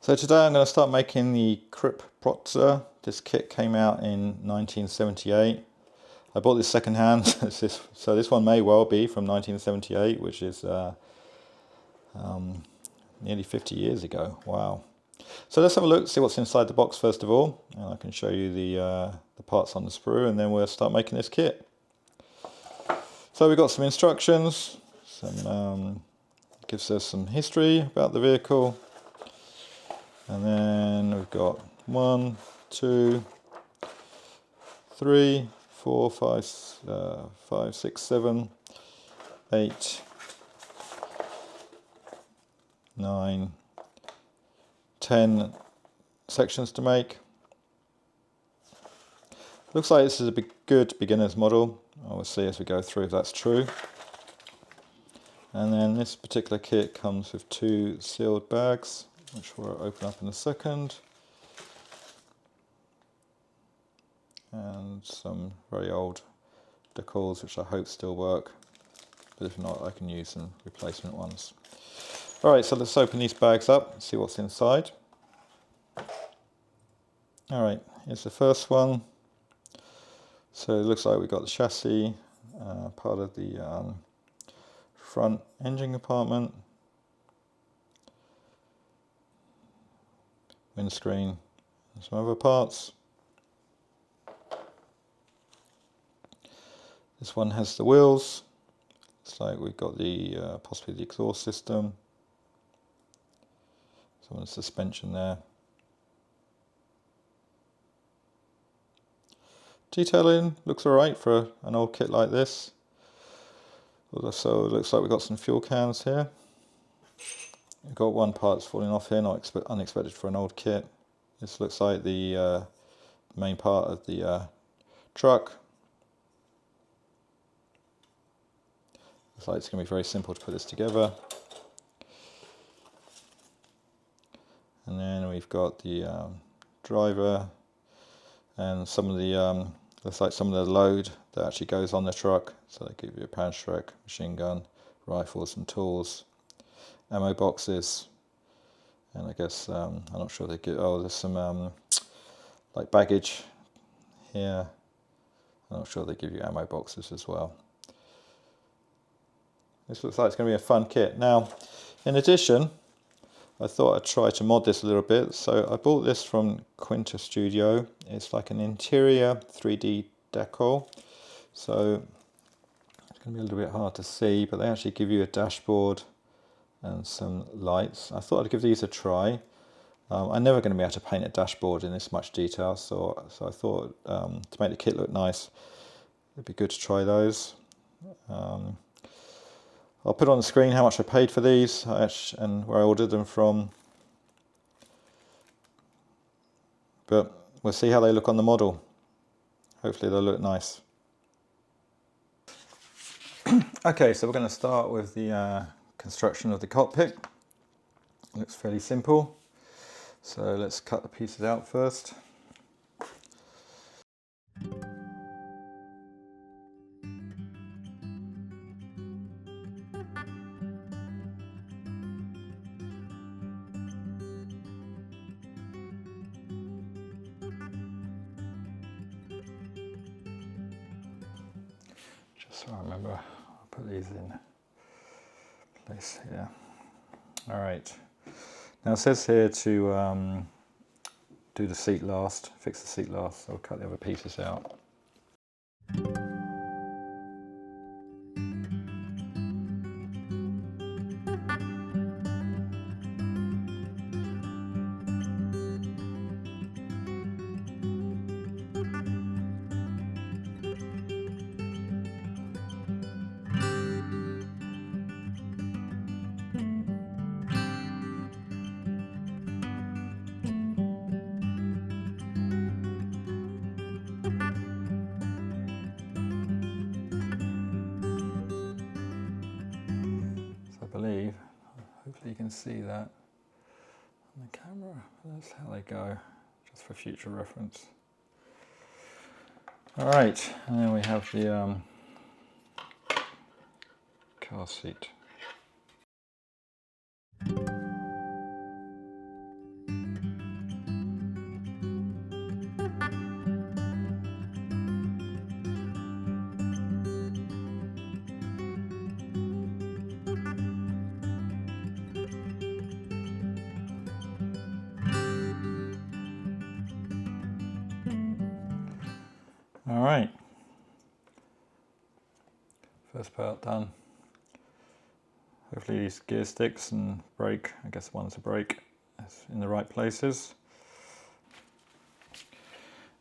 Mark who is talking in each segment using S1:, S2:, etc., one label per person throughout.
S1: So today I'm going to start making the Kruppe Protze. This kit came out in 1978. I bought this second hand, so this one may well be from 1978, which is nearly 50 years ago. Wow. So let's have a look, see what's inside the box first of all, and I can show you the parts on the sprue, and then we'll start making this kit. So we've got some instructions, gives us some history about the vehicle. And then we've got 1, 2, 3, 4, 5, 6, 7, 8, 9, 10 sections to make. Looks like this is a good beginner's model. We'll see as we go through if that's true. And then this particular kit comes with 2 sealed bags, which we'll open up in a second, and some very old decals which I hope still work, but if not I can use some replacement ones. Alright, so let's open these bags up and see what's inside. Alright, here's the first one. So it looks like we've got the chassis, part of the front engine compartment, windscreen, and some other parts. This one has the wheels. Looks like we've got the possibly the exhaust system. Some of the suspension there. Detailing looks alright for an old kit like this. So it looks like we've got some fuel cans here. We've got one part that's falling off here, not unexpected for an old kit. This looks like the main part of the truck. Looks like it's going to be very simple to put this together. And then we've got the driver and some of the, looks like some of the load that actually goes on the truck. So they give you a pound stroke, machine gun, rifles and tools. Ammo boxes, and I guess I'm not sure they get. Oh, there's some like baggage here. I'm not sure they give you ammo boxes as well. This looks like it's going to be a fun kit. Now, in addition, I thought I'd try to mod this a little bit. So I bought this from Quinta Studio. It's like an interior 3D decal. So it's going to be a little bit hard to see, but they actually give you a dashboard and some lights. I thought I'd give these a try. I'm never going to be able to paint a dashboard in this much detail, so I thought to make the kit look nice, it'd be good to try those. I'll put on the screen how much I paid for these and where I ordered them from. But we'll see how they look on the model. Hopefully they'll look nice. Okay, so we're going to start with the construction of the cockpit. Looks fairly simple, so let's cut the pieces out first. Just so I remember, I'll put these in place here. All right. Now it says here to do the seat last, fix the seat last, so I'll cut the other pieces out. Believe, hopefully you can see that on the camera. That's how they go, just for future reference. All right, and then we have the car seat. Alright, first part done. Hopefully these gear sticks and brake, I guess one's a brake, is in the right places.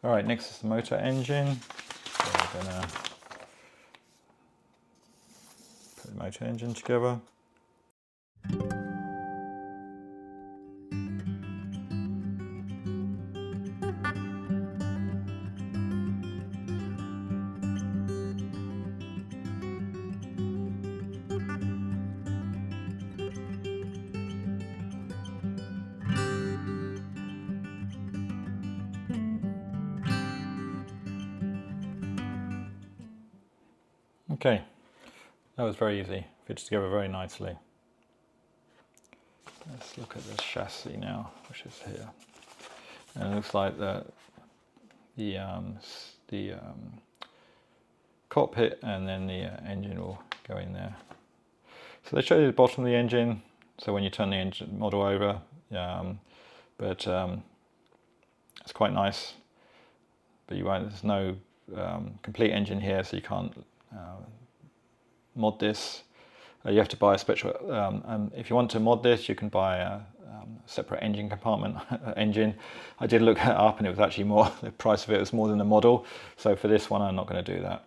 S1: Alright, next is the motor engine. So we're going to put the motor engine together. Okay, that was very easy, fits together very nicely. Let's look at the chassis now, which is here. And it looks like the cockpit and then the engine will go in there. So they show you the bottom of the engine, so when you turn the engine model over, but it's quite nice. But there's no complete engine here, so you can't mod this. You have to buy a special, if you want to mod this, you can buy a separate engine compartment engine. I did look that up and it was actually more, the price of it was more than the model. So for this one, I'm not going to do that.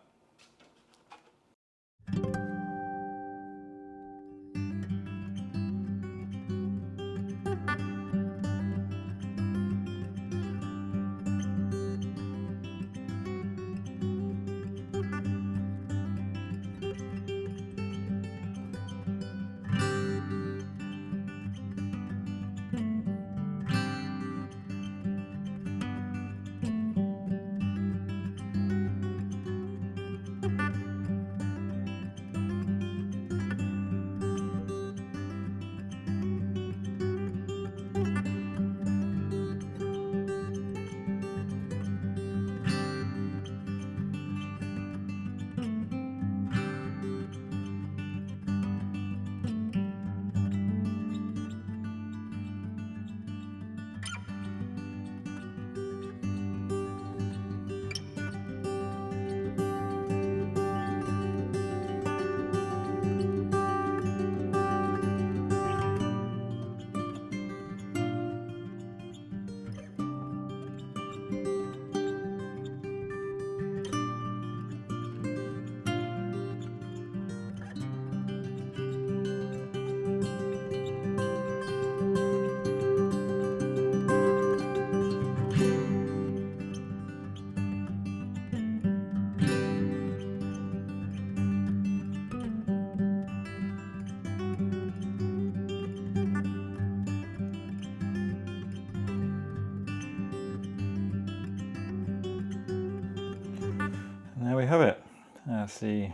S1: And there we have it. That's the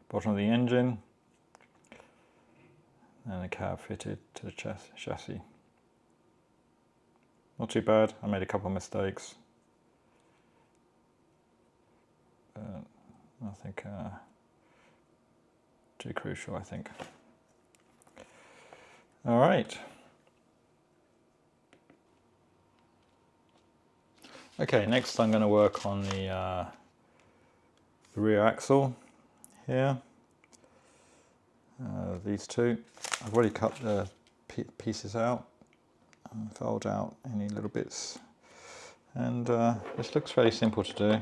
S1: bottom of the engine and the cab fitted to the chassis. Not too bad. I made a couple of mistakes, but nothing too crucial, I think. All right. Okay, next I'm going to work on the rear axle here. These two. I've already cut the pieces out and filed out any little bits, and this looks fairly simple to do.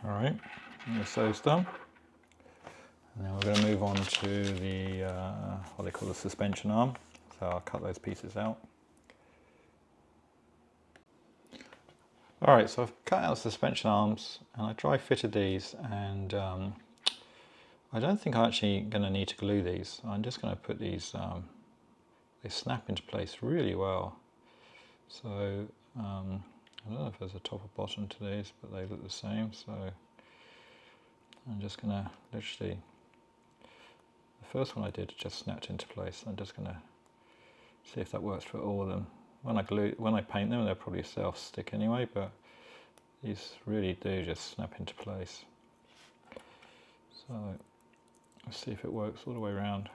S1: Alright, that's those done. And then we're going to move on to the, what they call the suspension arm. So I'll cut those pieces out. Alright, so I've cut out the suspension arms and I dry fitted these, and I don't think I'm actually going to need to glue these. I'm just going to put these, they snap into place really well. So I don't know if there's a top or bottom to these, but they look the same. So I'm just going to literally, the first one I did just snapped into place. I'm just going to see if that works for all of them. When I paint them, they'll probably self-stick anyway, but these really do just snap into place. So let's see if it works all the way around.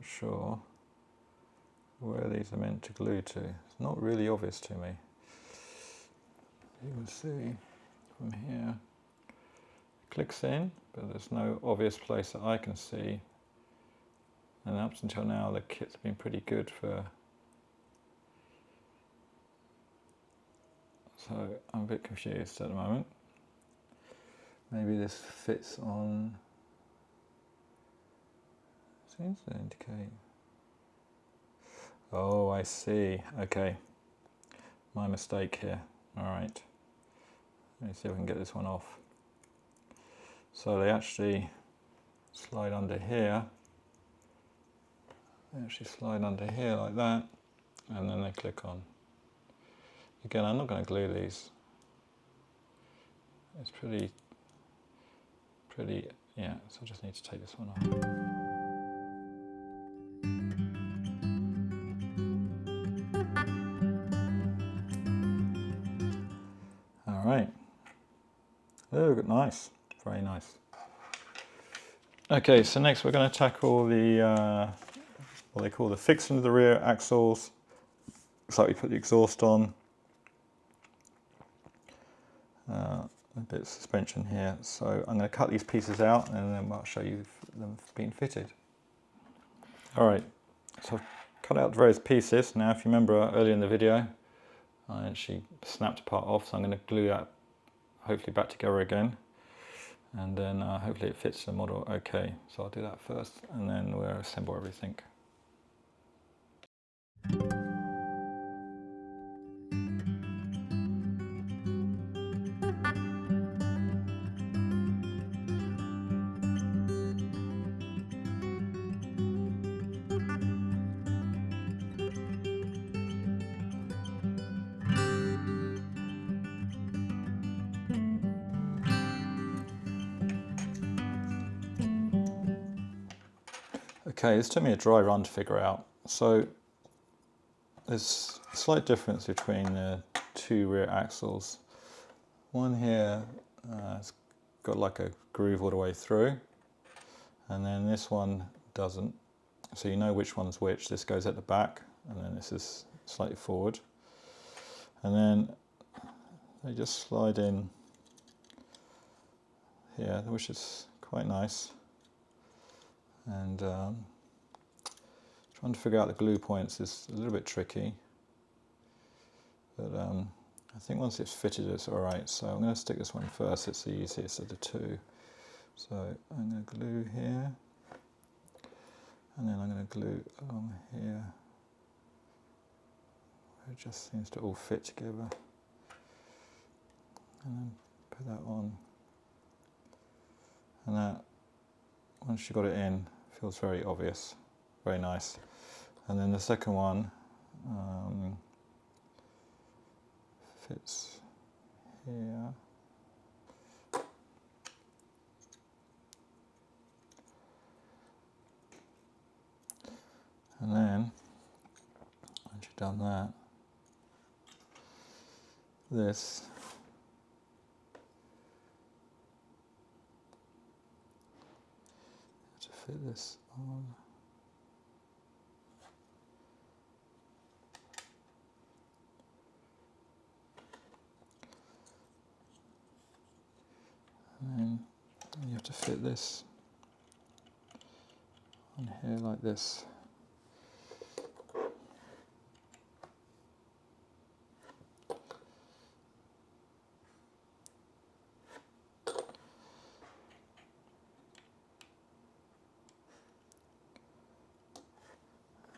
S1: Sure where these are meant to glue to. It's not really obvious to me. You can see from here, it clicks in, but there's no obvious place that I can see. And up until now, the kit's been pretty good for. So I'm a bit confused at the moment. Maybe this fits on. Seems to indicate. Oh, I see. Okay. My mistake here. Alright. Let me see if I can get this one off. So they actually slide under here. They actually slide under here like that. And then they click on. Again, I'm not going to glue these. It's pretty, yeah, so I just need to take this one off. Alright, oh, nice, very nice. Okay, so next we're going to tackle the, what they call the fixing of the rear axles. Looks like we put the exhaust on, a bit of suspension here. So I'm going to cut these pieces out and then I'll show you them being fitted. Alright, so I've cut out the various pieces. Now if you remember earlier in the video, I actually snapped a part off, so I'm going to glue that hopefully back together again, and then hopefully it fits the model okay. So I'll do that first and then we'll assemble everything. Okay, this took me a dry run to figure out. So there's a slight difference between the two rear axles. One here has got like a groove all the way through, and then this one doesn't. So you know which one's which. This goes at the back, and then this is slightly forward. And then they just slide in here, which is quite nice. And trying to figure out the glue points is a little bit tricky, but I think once it's fitted it's alright. So I'm going to stick this one first, it's the easiest of the two. So I'm going to glue here, and then I'm going to glue along here. It just seems to all fit together. And then put that on. And that, once you've got it in, feels very obvious, very nice. And then the second one fits here. And then, once you've done that, this to fit this on. And then you have to fit this on here like this.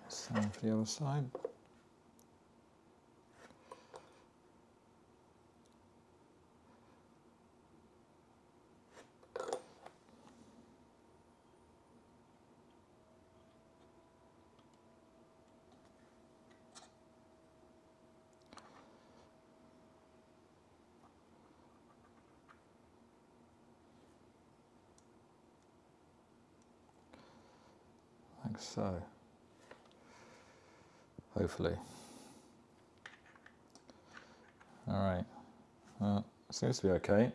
S1: Same for the other side. Like so. Hopefully. Alright, well, it seems to be okay.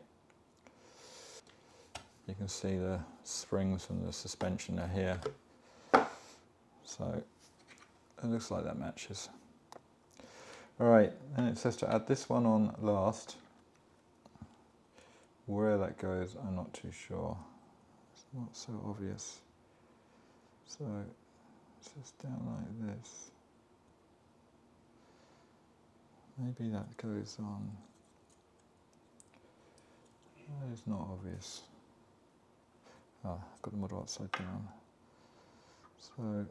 S1: You can see the springs from the suspension are here. So it looks like that matches. Alright, and it says to add this one on last. Where that goes, I'm not too sure. It's not so obvious. So it's just down like this. Maybe that goes on. That is not obvious. Oh, I've got the model upside down. So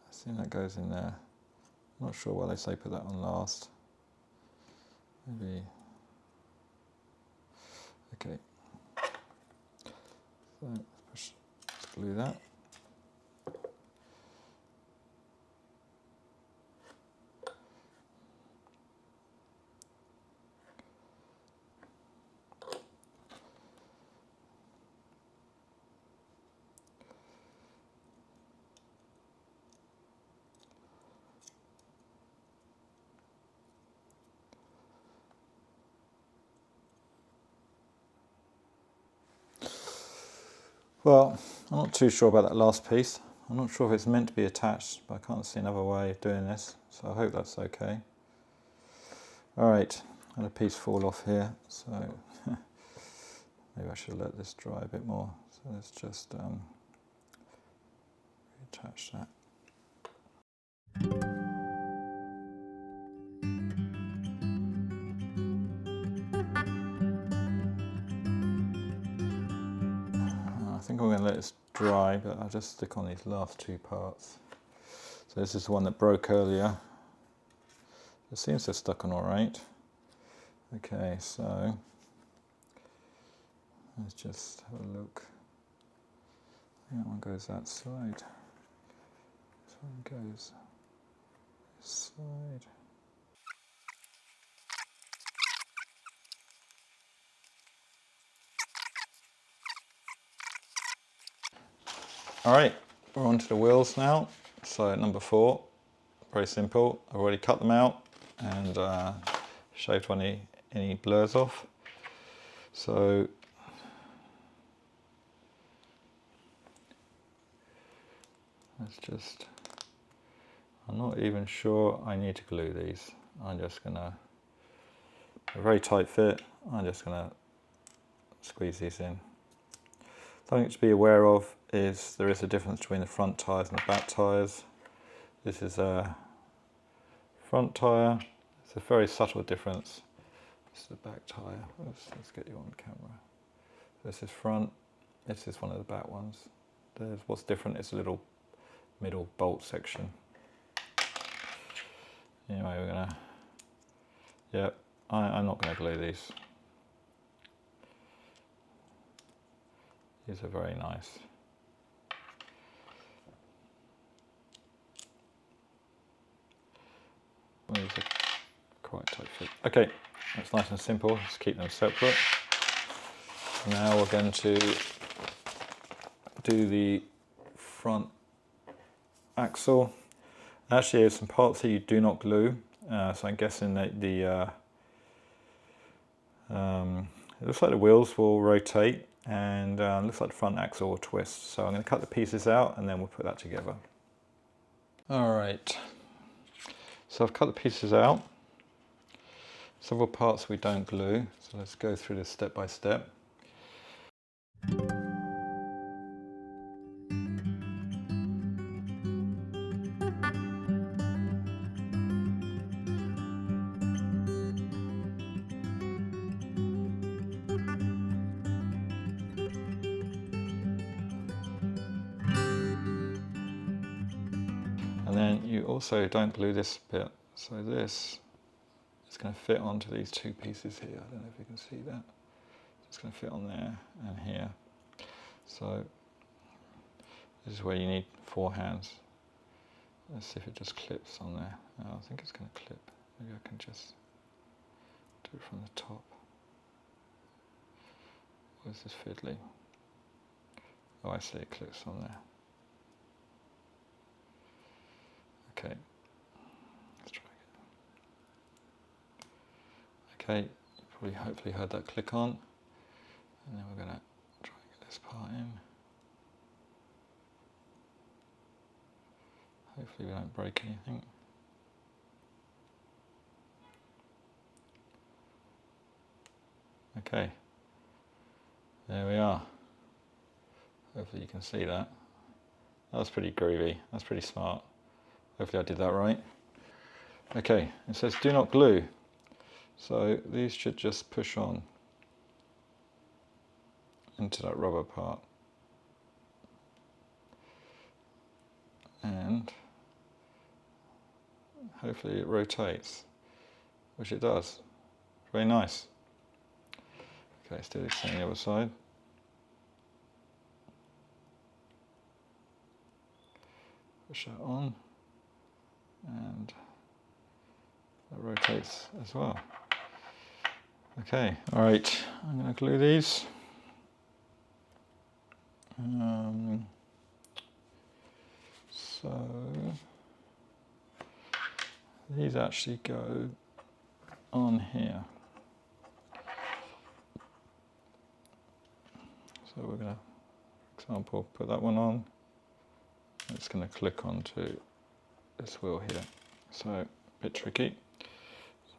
S1: I think that goes in there. I'm not sure why they say put that on last. Maybe. Okay. So let's glue that. Well, I'm not too sure about that last piece. I'm not sure if it's meant to be attached, but I can't see another way of doing this, so I hope that's okay. Alright, I had a piece fall off here, so maybe I should let this dry a bit more. So let's just reattach that. I think I'm going to let this dry, but I'll just stick on these last two parts. So this is the one that broke earlier. It seems to have stuck on all right. Okay, so let's just have a look. That one goes that side. This one goes this side. All right, we're on to the wheels now. So number 4, very simple. I've already cut them out and shaved any blurs off. So let's just, I'm not even sure I need to glue these. I'm just gonna, a very tight fit, I'm just gonna squeeze these in. Something to be aware of is there is a difference between the front tyres and the back tyres. This is a front tyre, it's a very subtle difference. This is the back tyre. Let's get you on camera. This is front, this is one of the back ones. There's what's different is a little middle bolt section. Anyway, we're gonna, yeah, I'm not gonna glue these. These are very nice. These are quite tight fit. Okay, that's nice and simple. Let's keep them separate. Now we're going to do the front axle. Actually, there's some parts here you do not glue. So I'm guessing that it looks like the wheels will rotate and looks like the front axle will twist. So I'm going to cut the pieces out and then we'll put that together. All right. So I've cut the pieces out. Several parts we don't glue, so let's go through this step by step. And then you also don't glue this bit, so this is going to fit onto these two pieces here. I don't know if you can see that. It's going to fit on there and here. So this is where you need 4 hands. Let's see if it just clips on there. Oh, I think it's going to clip. Maybe I can just do it from the top. Or is this fiddly? Oh, I see, it clicks on there. Okay, let's try again. Okay, you probably hopefully heard that click on. And then we're going to try and get this part in. Hopefully we don't break anything. Okay, there we are. Hopefully you can see that. That was pretty groovy, that's pretty smart. Hopefully I did that right. Okay, it says do not glue. So these should just push on into that rubber part. And hopefully it rotates, which it does. Very nice. Okay, let's do the same on the other side. Push that on, and that rotates as well. Okay, all right, I'm going to glue these. So these actually go on here. So we're going to, for example, put that one on. It's going to click onto this wheel here. So a bit tricky.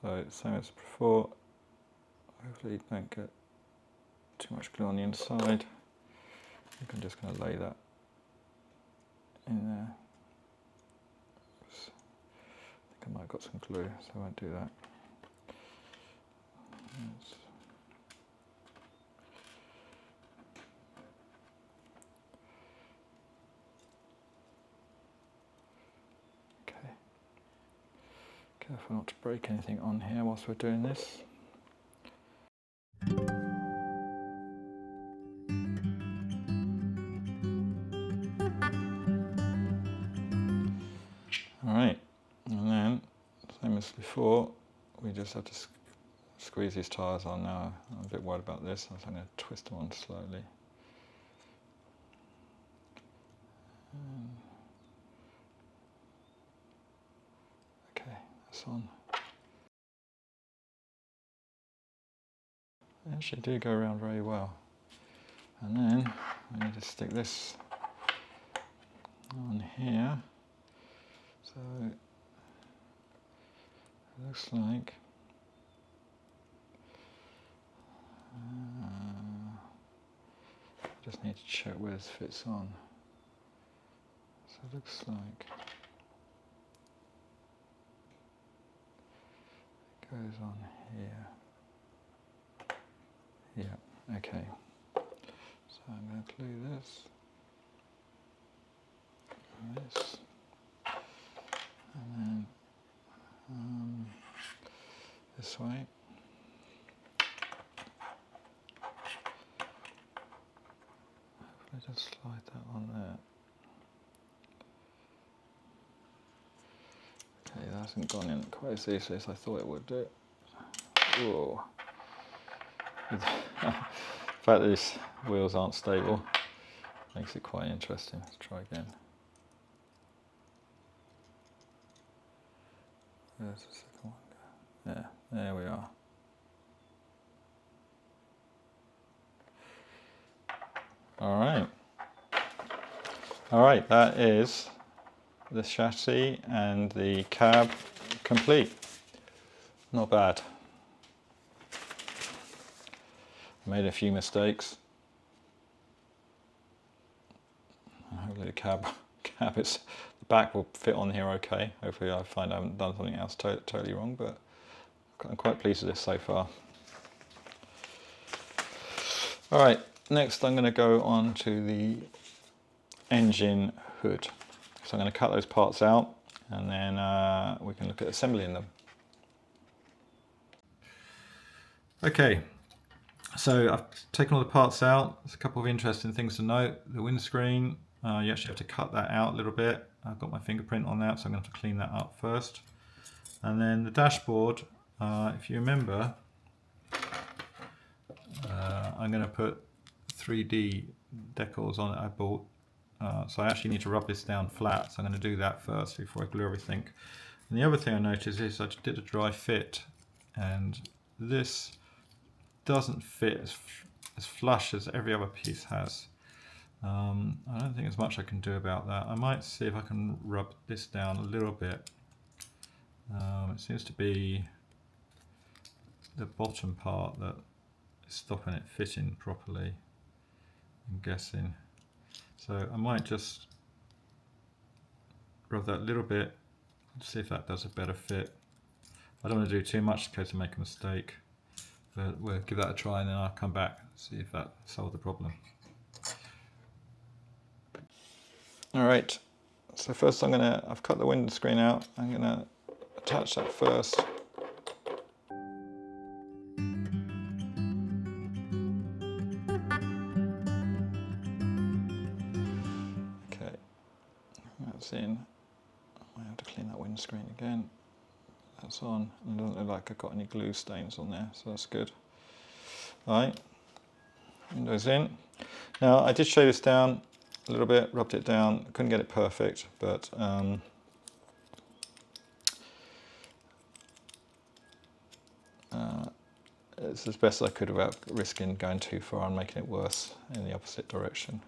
S1: So same as before. Hopefully you don't get too much glue on the inside. I'm just going to lay that in there. Oops. I think I might have got some glue, so I won't do that. Yes. Okay. Careful not to break anything on here whilst we're doing this. Alright, and then, same as before, we just have to squeeze these tyres on now. I'm a bit worried about this, so I'm going to twist them on slowly. Okay, that's on. They actually do go around very well. And then I need to stick this on here. So it looks like I just need to check where this fits on. So it looks like it goes on here. Yeah, okay. So I'm going to glue this and this, and then this way. Hopefully just slide that on there. Okay, that hasn't gone in quite as easily as I thought it would do. Whoa. The fact that these wheels aren't stable makes it quite interesting. Let's try again. Where's the second one? Yeah, there we are. Alright, that is the chassis and the cab complete. Not bad. Made a few mistakes. Hopefully the cab is, the back will fit on here okay. Hopefully I find I haven't done something else totally wrong, but I'm quite pleased with this so far. Alright, next I'm going to go on to the engine hood. So I'm going to cut those parts out and then we can look at assembling them. Okay, so I've taken all the parts out. There's a couple of interesting things to note. The windscreen, you actually have to cut that out a little bit. I've got my fingerprint on that, so I'm going to have to clean that up first. And then the dashboard, if you remember, I'm going to put 3D decals on it I bought. So I actually need to rub this down flat, so I'm going to do that first before I glue everything. And the other thing I noticed is I did a dry fit, and this doesn't fit as flush as every other piece has. I don't think there's much I can do about that. I might see if I can rub this down a little bit. It seems to be the bottom part that is stopping it fitting properly, I'm guessing. So I might just rub that a little bit, see if that does a better fit. I don't want to do too much in case I make a mistake, but we'll give that a try and then I'll come back and see if that solved the problem. Alright, so first I've cut the window screen out, I'm going to attach that first. Okay, that's in. I have to clean that windscreen again. That's on, and it doesn't look like I've got any glue stains on there, so that's good. Alright, windows in. Now I did shave this down a little bit, rubbed it down, couldn't get it perfect, but it's as best I could without risking going too far and making it worse in the opposite direction.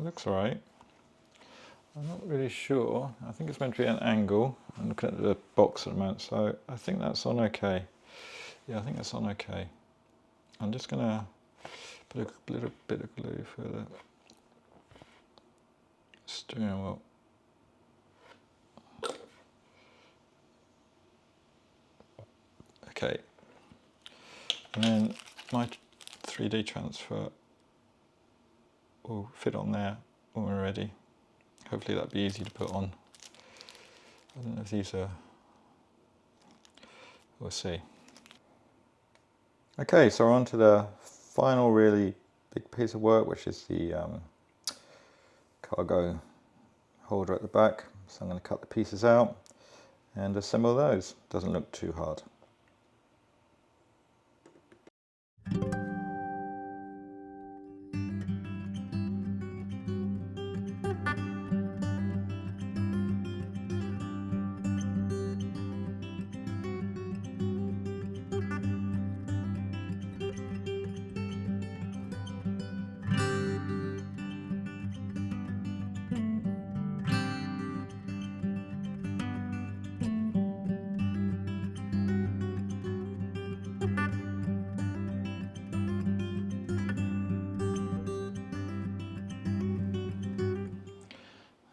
S1: Looks alright. I'm not really sure. I think it's meant to be an angle. I'm looking at the box at the moment, so I think that's on okay. Yeah, I think that's on okay. I'm just going to put a little bit of glue for the steering wheel. Okay. And then my 3D transfer will fit on there when we're ready. Hopefully that'll be easy to put on. I don't know if these are... we'll see. Okay, so we're on to the final really big piece of work, which is the cargo holder at the back. So I'm going to cut the pieces out and assemble those. Doesn't look too hard.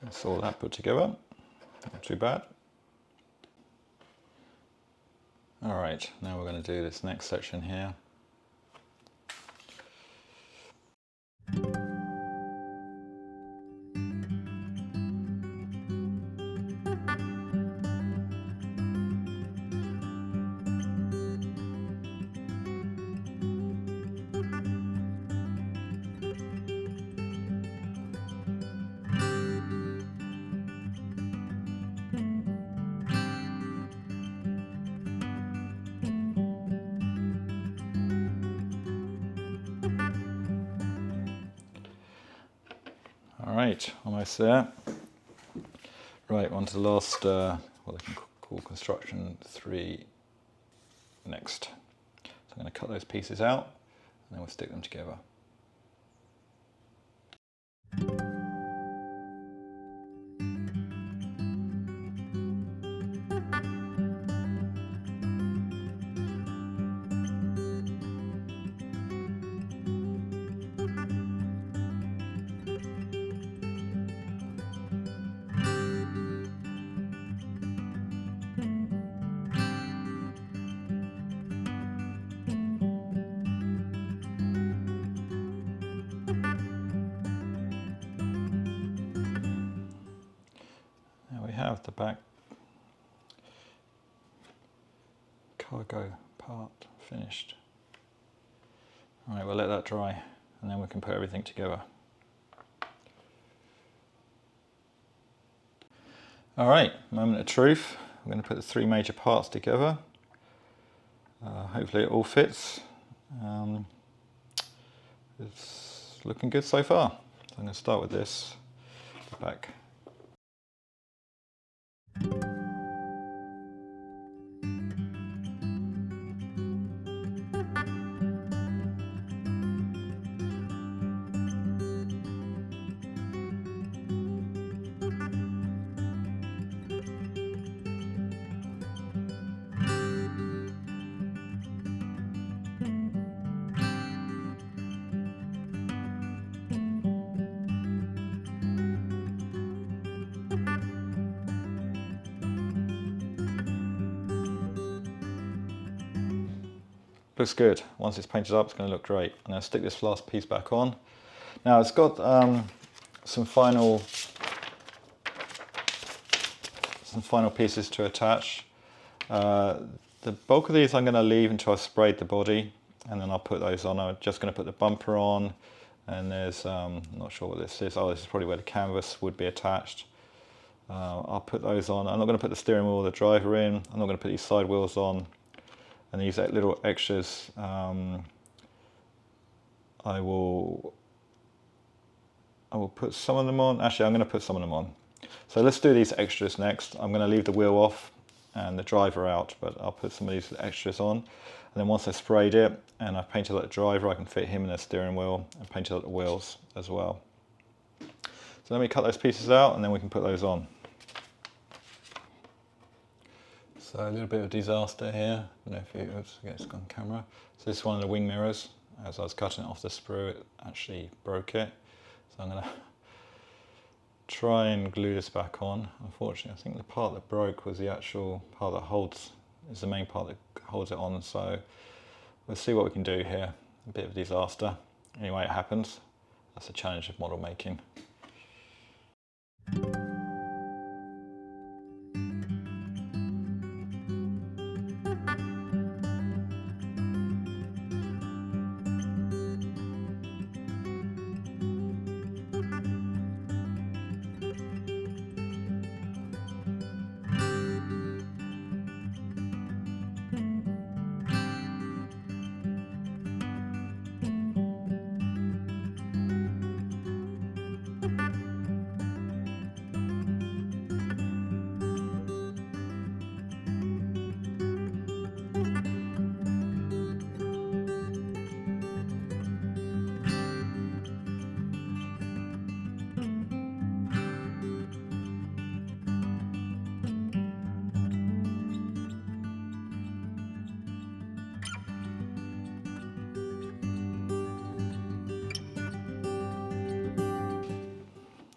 S1: That's all that put together, not too bad. Alright, now we're going to do this next section here. Alright, almost there. Right, on to the last, what I can call construction 3 next. So I'm going to cut those pieces out and then we'll stick them together. have the back cargo part finished. Alright, we'll let that dry and then we can put everything together. Alright, moment of truth. I'm going to put the three major parts together. Hopefully it all fits. It's looking good so far. So I'm going to start with this, the back. Looks good. Once it's painted up, it's going to look great. I'm going to stick this last piece back on. Now it's got some final pieces to attach. The bulk of these I'm going to leave until I've sprayed the body, and then I'll put those on. I'm just going to put the bumper on, and there's I'm not sure what this is. Oh, this is probably where the canvas would be attached. I'll put those on. I'm not going to put the steering wheel or the driver in. I'm not going to put these side wheels on. And these little extras, I will put some of them on. Actually, I'm going to put some of them on. So let's do these extras next. I'm going to leave the wheel off and the driver out, but I'll put some of these extras on. And then once I've sprayed it and I've painted out the driver, I can fit him in the steering wheel and painted out the wheels as well. So let me cut those pieces out and then we can put those on. So a little bit of disaster here. I don't know if it's on camera. So this is one of the wing mirrors. As I was cutting it off the sprue, it actually broke it. So I'm going to try and glue this back on. Unfortunately, I think the part that broke was the actual part that is the main part that holds it on. So we'll see what we can do here. A bit of a disaster. Anyway, it happens. That's the challenge of model making.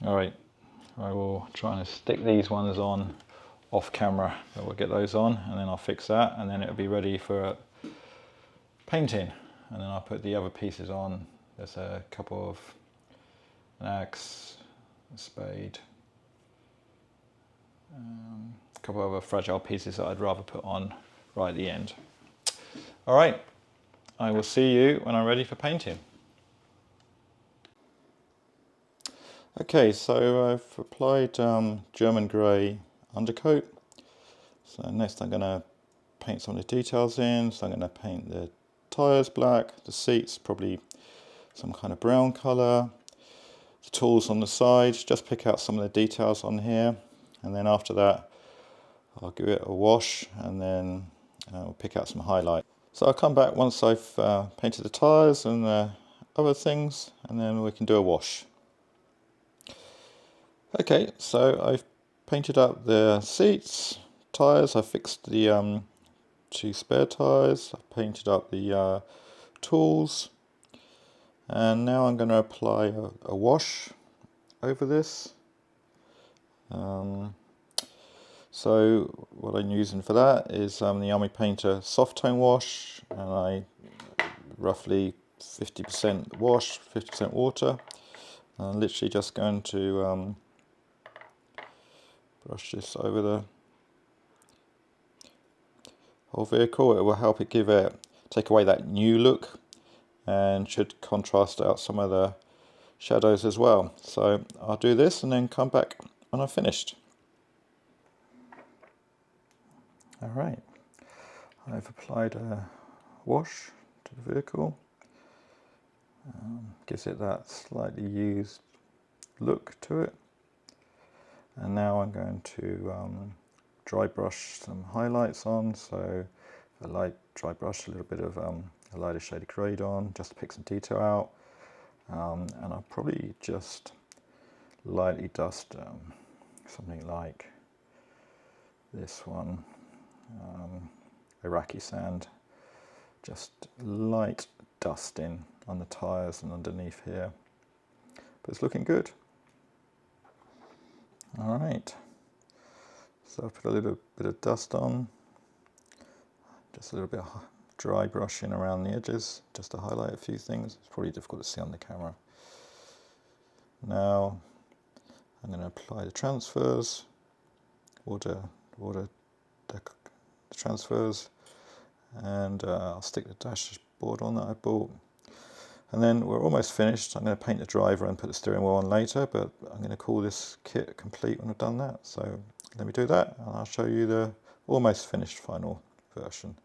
S1: Alright, I will try and stick these ones on off camera, but we'll get those on and then I'll fix that and then it'll be ready for painting. And then I'll put the other pieces on. There's a couple of an axe, a spade, a couple of other fragile pieces that I'd rather put on right at the end. Alright, I will see you when I'm ready for painting. Okay, so I've applied German grey undercoat. So next I'm going to paint some of the details in. So I'm going to paint the tyres black, the seats probably some kind of brown colour, the tools on the side, just pick out some of the details on here, and then after that I'll give it a wash and then we'll pick out some highlight. So I'll come back once I've painted the tyres and other things, and then we can do a wash. Okay, so I've painted up the seats, tyres, I fixed the 2 spare tyres, I've painted up the tools, and now I'm going to apply a wash over this. So what I'm using for that is the Army Painter Soft Tone Wash, and I roughly 50% wash, 50% water. I'm literally just going to brush this over the whole vehicle. It will help it take away that new look and should contrast out some of the shadows as well. So I'll do this and then come back when I've finished. Alright, I've applied a wash to the vehicle. Gives it that slightly used look to it. And now I'm going to dry brush some highlights on. So a light dry brush, a little bit of a lighter shade of grade on, just to pick some detail out. And I'll probably just lightly dust something like this one, Iraqi sand, just light dusting on the tyres and underneath here, but it's looking good. Alright, so I put a little bit of dust on, just a little bit of dry brushing around the edges just to highlight a few things. It's probably difficult to see on the camera. Now I'm going to apply the transfers, water transfers, and I'll stick the dashboard on that I bought. And then we're almost finished. I'm going to paint the driver and put the steering wheel on later, but I'm going to call this kit complete when I've done that. So let me do that and I'll show you the almost finished final version.